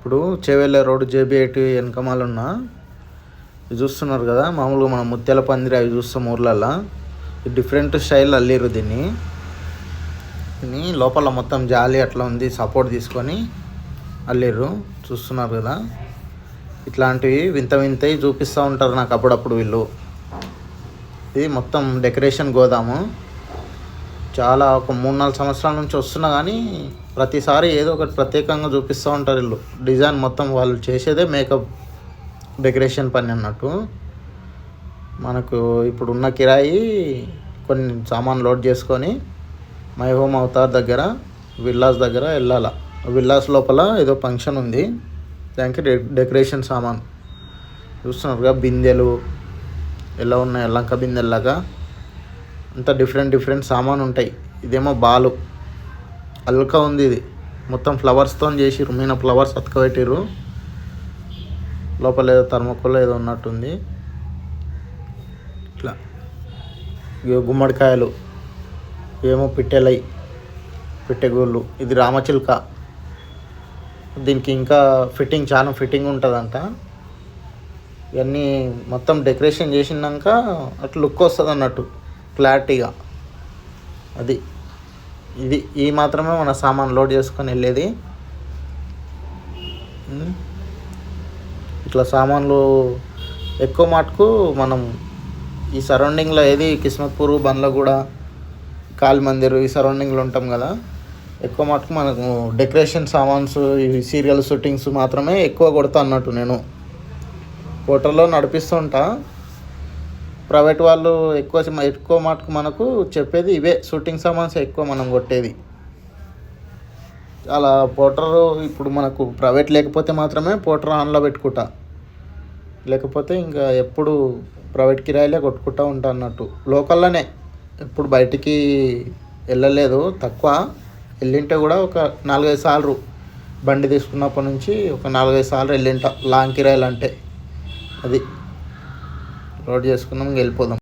ఇప్పుడు చేవెళ్ళే road JB8 వెనకమాలున్న ఇది చూస్తున్నారు కదా. మామూలుగా మనం ముత్యాల పందిరి అవి చూస్తాం ఊర్లల్లో. డిఫరెంట్ స్టైల్ అల్లిరు దీన్ని లోపల మొత్తం జాలి అట్లా ఉంది, సపోర్ట్ తీసుకొని అల్లిరు. చూస్తున్నారు కదా. ఇట్లాంటివి వింత వింతవి చూపిస్తూ ఉంటారు నాకు అప్పుడప్పుడు వీళ్ళు. ఇది మొత్తం డెకరేషన్ గోదాము. చాలా ఒక 3-4 సంవత్సరాల నుంచి వస్తున్నా కానీ ప్రతిసారి ఏదో ఒకటి ప్రత్యేకంగా చూపిస్తూ ఉంటారు వీళ్ళు. డిజైన్ మొత్తం వాళ్ళు చేసేదే మేకప్ డెకరేషన్ పని అన్నట్టు. మనకు ఇప్పుడున్న కిరాయి కొన్ని సామాన్ లోడ్ చేసుకొని మై హోమ్ అవతార్ దగ్గర విల్లాస్ దగ్గర వెళ్ళాల. విల్లాస్ లోపల ఏదో ఫంక్షన్ ఉంది, దానికి డెకరేషన్ సామాన్ చూస్తున్నారుగా. బిందెలు ఎలా ఉన్నాయి, లంక బిందెల్లాగా అంతా డిఫరెంట్ సామాన్ ఉంటాయి. ఇదేమో బాలు అల్కా ఉంది. ఇది మొత్తం ఫ్లవర్స్తో చేసిర్రు, మీన ఫ్లవర్స్ అతకబెట్టిర్రు. లోపల ఏదో థర్మకోల్ ఏదో ఉన్నట్టుంది. ఇట్లా గుమ్మడికాయలు, ఏమో పిట్టెలై పిట్టెగూళ్ళు. ఇది రామచిలుక. దీనికి ఇంకా చాలా ఫిట్టింగ్ ఉంటుందంట. ఇవన్నీ మొత్తం డెకరేషన్ చేసినాక అట్లా లుక్ వస్తుంది అన్నట్టు క్లారిటీగా. అది ఇది ఈ మాత్రమే మన సామాన్ లోడ్ చేసుకొని వెళ్ళేది. ఇట్లా సామాన్లు ఎక్కువ మటుకు మనం ఈ సరౌండింగ్లో ఏది కిస్మత్పూర్, బండ్లగూడ, కాళీ మందిర్ ఈ సరౌండింగ్లో ఉంటాం కదా. ఎక్కువ మటుకు మనకు డెకరేషన్ సామాన్స్, ఈ సీరియల్ షూటింగ్స్ మాత్రమే ఎక్కువ కొడతా అన్నట్టు. నేను హోటల్లో నడిపిస్తుంటా. ప్రైవేట్ వాళ్ళు ఎక్కువ మటుకు మనకు చెప్పేది ఇవే షూటింగ్ సామాన్స్ ఎక్కువ మనం కొట్టేది. అలా పోటర్ ఇప్పుడు మనకు ప్రైవేట్ లేకపోతే మాత్రమే పోటర్ ఆన్లో పెట్టుకుంటా, లేకపోతే ఇంకా ఎప్పుడు ప్రైవేట్ కిరాయిలే కొట్టుకుంటూ ఉంటా అన్నట్టు. లోకల్లోనే ఎప్పుడు బయటికి వెళ్ళలేదు, తక్కువ. వెళ్ళింటే కూడా ఒక 4-5 సార్లు బండి తీసుకున్నప్పటి నుంచి ఒక 4-5 సార్లు వెళ్ళింటా. లాంగ్ కిరాయిలు అంటే అది లోడ్ చేసుకున్నాం, వెళ్ళిపోదాం.